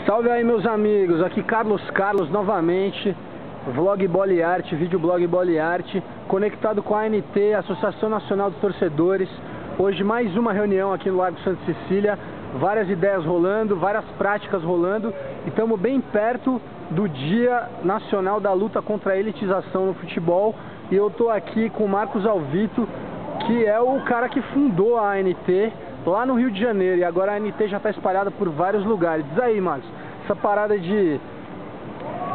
Salve aí, meus amigos, aqui Carlos novamente, vlog Bola e Arte, videoblog Bola e Arte, conectado com a ANT, Associação Nacional dos Torcedores. Hoje mais uma reunião aqui no Largo Santa Cecília, várias ideias rolando, várias práticas rolando, e estamos bem perto do Dia Nacional da Luta contra a Elitização no Futebol. E eu estou aqui com o Marcos Alvito, que é o cara que fundou a ANT lá no Rio de Janeiro, e agora a ANT já está espalhada por vários lugares. Diz aí, Marcos, essa parada de...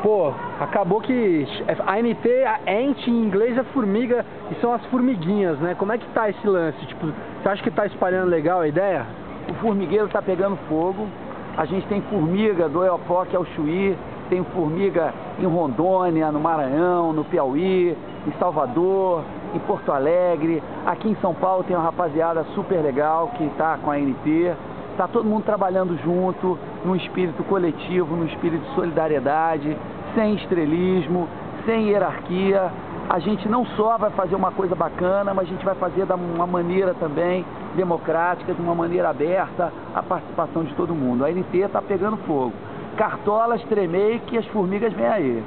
Pô, acabou que a ANT, a ant em inglês é formiga, e são as formiguinhas, né? Como é que tá esse lance? Tipo, você acha que tá espalhando legal a ideia? O formigueiro tá pegando fogo. A gente tem formiga do Oiapoque ao Chuí, tem formiga em Rondônia, no Maranhão, no Piauí, em Salvador, em Porto Alegre. Aqui em São Paulo tem uma rapaziada super legal que tá com a ANT. Tá todo mundo trabalhando junto, num espírito coletivo, num espírito de solidariedade, sem estrelismo, sem hierarquia. A gente não só vai fazer uma coisa bacana, mas a gente vai fazer de uma maneira também democrática, de uma maneira aberta, a participação de todo mundo. A ANT está pegando fogo. Cartolas, tremei, que as formigas vêm aí.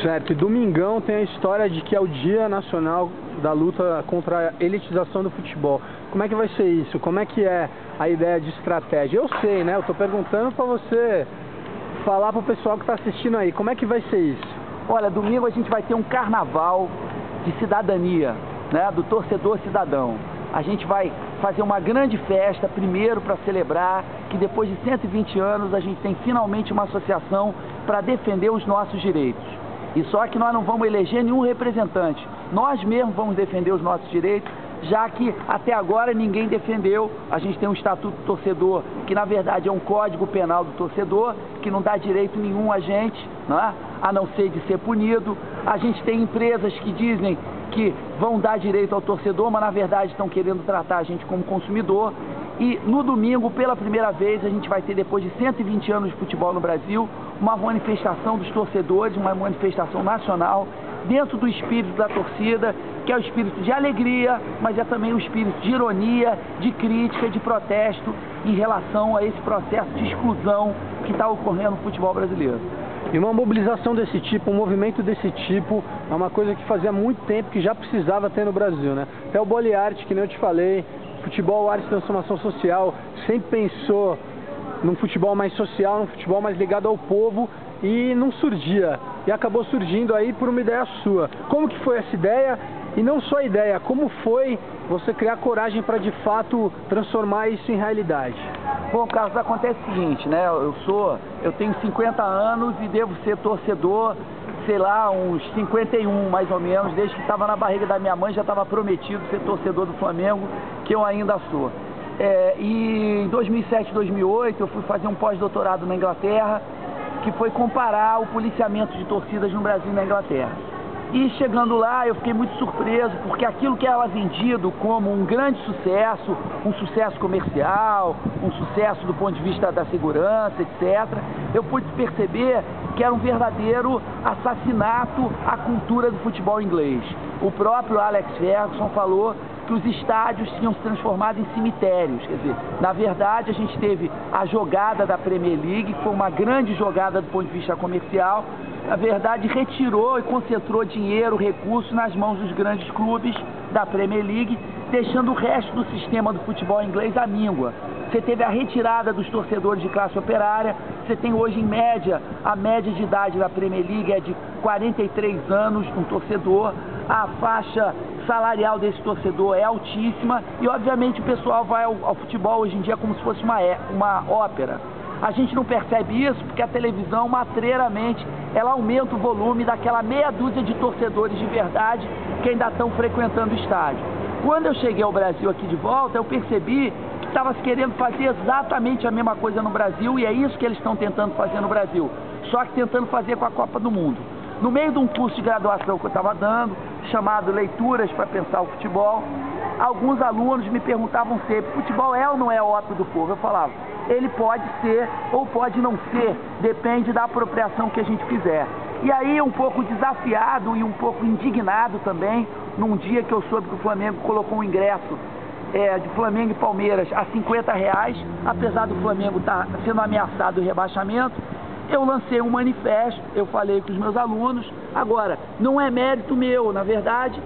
Certo, e domingão tem a história de que é o Dia Nacional da Luta contra a Elitização do Futebol. Como é que vai ser isso? Como é que é a ideia de estratégia? Eu sei, né? Eu tô perguntando para você falar pro pessoal que tá assistindo aí. Como é que vai ser isso? Olha, domingo a gente vai ter um carnaval de cidadania, né? Do torcedor cidadão. A gente vai fazer uma grande festa, primeiro para celebrar que depois de 120 anos a gente tem finalmente uma associação para defender os nossos direitos. E só que nós não vamos eleger nenhum representante. Nós mesmos vamos defender os nossos direitos, já que até agora ninguém defendeu. A gente tem um Estatuto do Torcedor, que na verdade é um Código Penal do Torcedor, que não dá direito nenhum a gente, né? A não ser de ser punido. A gente tem empresas que dizem que vão dar direito ao torcedor, mas na verdade estão querendo tratar a gente como consumidor. E no domingo, pela primeira vez, a gente vai ter, depois de 120 anos de futebol no Brasil, uma manifestação dos torcedores, uma manifestação nacional, dentro do espírito da torcida, que é o espírito de alegria, mas é também o espírito de ironia, de crítica, de protesto em relação a esse processo de exclusão que está ocorrendo no futebol brasileiro. E uma mobilização desse tipo, um movimento desse tipo, é uma coisa que fazia muito tempo que já precisava ter no Brasil, né? Até o Bola e Arte, que nem eu te falei, futebol, arte e transformação social, sempre pensou num futebol mais social, num futebol mais ligado ao povo, e não surgia. E acabou surgindo aí por uma ideia sua. Como que foi essa ideia? E não só a ideia, como foi você criar coragem para de fato transformar isso em realidade? Bom, Carlos, acontece o seguinte, né? Eu tenho 50 anos e devo ser torcedor, sei lá, uns 51 mais ou menos, desde que estava na barriga da minha mãe, já estava prometido ser torcedor do Flamengo, que eu ainda sou. E em 2007, 2008, eu fui fazer um pós-doutorado na Inglaterra, que foi comparar o policiamento de torcidas no Brasil e na Inglaterra. E chegando lá, eu fiquei muito surpreso, porque aquilo que era vendido como um grande sucesso, um sucesso comercial, um sucesso do ponto de vista da segurança, etc., eu pude perceber que era um verdadeiro assassinato à cultura do futebol inglês. O próprio Alex Ferguson falou que os estádios tinham se transformado em cemitérios. Quer dizer, na verdade, a gente teve a jogada da Premier League, que foi uma grande jogada do ponto de vista comercial. Na verdade, retirou e concentrou dinheiro, recursos nas mãos dos grandes clubes da Premier League, deixando o resto do sistema do futebol inglês à míngua. Você teve a retirada dos torcedores de classe operária, você tem hoje, em média, a média de idade da Premier League é de 43 anos, um torcedor, a faixa salarial desse torcedor é altíssima e, obviamente, o pessoal vai ao futebol hoje em dia como se fosse uma ópera. A gente não percebe isso porque a televisão, matreiramente, ela aumenta o volume daquela meia dúzia de torcedores de verdade que ainda estão frequentando o estádio. Quando eu cheguei ao Brasil aqui de volta, eu percebi que estava se querendo fazer exatamente a mesma coisa no Brasil, e é isso que eles estão tentando fazer no Brasil, só que tentando fazer com a Copa do Mundo. No meio de um curso de graduação que eu estava dando, chamado Leituras para Pensar o Futebol, alguns alunos me perguntavam sempre: futebol é ou não é ópio do povo? Eu falava: ele pode ser ou pode não ser, depende da apropriação que a gente fizer. E aí, um pouco desafiado e um pouco indignado também, num dia que eu soube que o Flamengo colocou um ingresso de Flamengo e Palmeiras a R$50, apesar do Flamengo estar sendo ameaçado do rebaixamento. Eu lancei um manifesto, eu falei com os meus alunos. Agora, não é mérito meu, na verdade,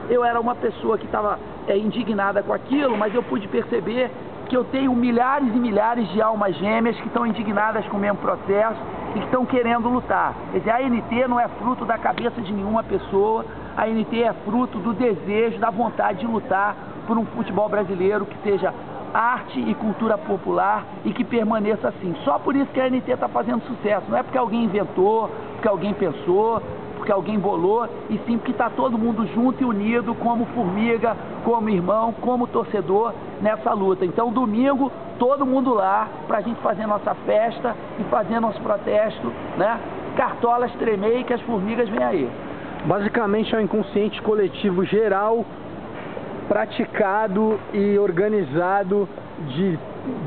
eu era uma pessoa que estava indignada com aquilo, mas eu pude perceber que eu tenho milhares e milhares de almas gêmeas que estão indignadas com o mesmo processo e que estão querendo lutar. Quer dizer, a ANT não é fruto da cabeça de nenhuma pessoa, a ANT é fruto do desejo, da vontade de lutar por um futebol brasileiro que seja arte e cultura popular e que permaneça assim. Só por isso que a ANT está fazendo sucesso. Não é porque alguém inventou, porque alguém pensou, porque alguém bolou, e sim porque está todo mundo junto e unido como formiga, como irmão, como torcedor nessa luta. Então, domingo, todo mundo lá para a gente fazer nossa festa e fazer nosso protesto, né? Cartolas tremer que as formigas vêm aí. Basicamente é um inconsciente coletivo geral praticado e organizado de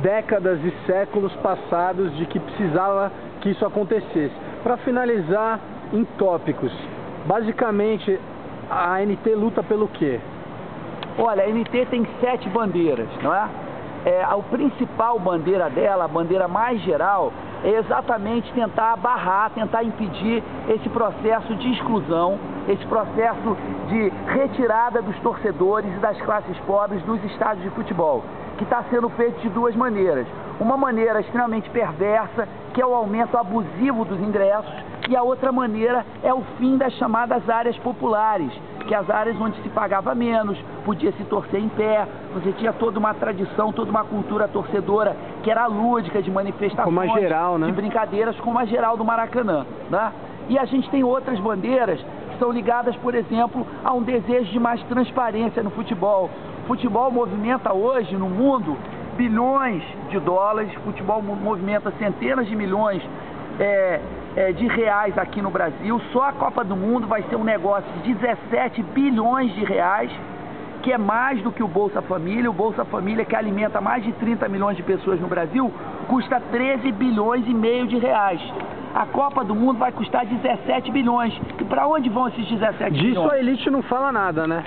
décadas e séculos passados de que precisava que isso acontecesse. Para finalizar, em tópicos, basicamente a ANT luta pelo quê? Olha, a ANT tem 7 bandeiras, não é? A principal bandeira dela, a bandeira mais geral, é exatamente tentar barrar, tentar impedir esse processo de exclusão, esse processo de retirada dos torcedores e das classes pobres dos estádios de futebol, que está sendo feito de 2 maneiras. Uma maneira extremamente perversa, que é o aumento abusivo dos ingressos, e a outra maneira é o fim das chamadas áreas populares, que as áreas onde se pagava menos, podia se torcer em pé, você tinha toda uma tradição, toda uma cultura torcedora que era lúdica, de manifestações, como a geral, né? De brincadeiras, como a geral do Maracanã, né? E a gente tem outras bandeiras que são ligadas, por exemplo, a um desejo de mais transparência no futebol. O futebol movimenta hoje no mundo bilhões de dólares, o futebol movimenta centenas de milhões de reais aqui no Brasil. Só a Copa do Mundo vai ser um negócio de 17 bilhões de reais, que é mais do que o Bolsa Família. O Bolsa Família, que alimenta mais de 30 milhões de pessoas no Brasil, custa 13 bilhões e meio de reais. A Copa do Mundo vai custar 17 bilhões. E para onde vão esses 17 bilhões? Disso a elite não fala nada, né?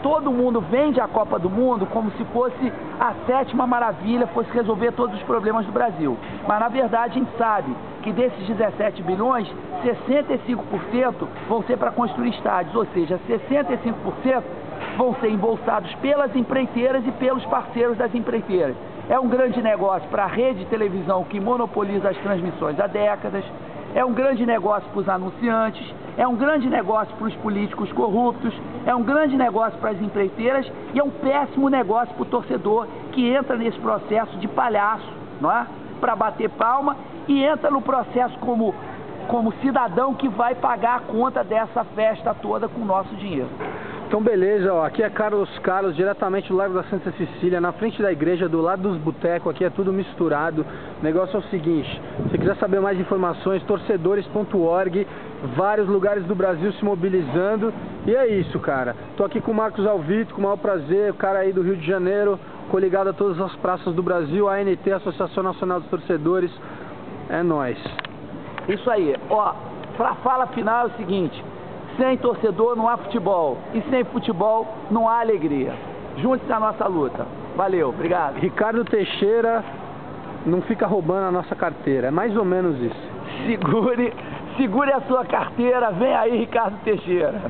Todo mundo vende a Copa do Mundo como se fosse a 7ª maravilha, fosse resolver todos os problemas do Brasil. Mas, na verdade, a gente sabe que desses 17 bilhões, 65% vão ser para construir estádios, ou seja, 65% vão ser embolsados pelas empreiteiras e pelos parceiros das empreiteiras. É um grande negócio para a rede de televisão que monopoliza as transmissões há décadas, é um grande negócio para os anunciantes, é um grande negócio para os políticos corruptos, é um grande negócio para as empreiteiras e é um péssimo negócio para o torcedor que entra nesse processo de palhaço, não é? Para bater palma e entra no processo como cidadão que vai pagar a conta dessa festa toda com o nosso dinheiro. Então beleza, ó, aqui é Carlos, diretamente do Largo da Santa Cecília, na frente da igreja, do lado dos botecos, aqui é tudo misturado. O negócio é o seguinte, se quiser saber mais informações, torcedores.org, vários lugares do Brasil se mobilizando, e é isso, cara. Tô aqui com o Marcos Alvito, com o maior prazer, o cara aí do Rio de Janeiro, coligado a todas as praças do Brasil, a ANT, Associação Nacional dos Torcedores, é nóis. Isso aí, ó, pra fala final é o seguinte: sem torcedor não há futebol, e sem futebol não há alegria. Junte-se à nossa luta. Valeu, obrigado. Ricardo Teixeira não fica roubando a nossa carteira, é mais ou menos isso. Segure a sua carteira, vem aí, Ricardo Teixeira.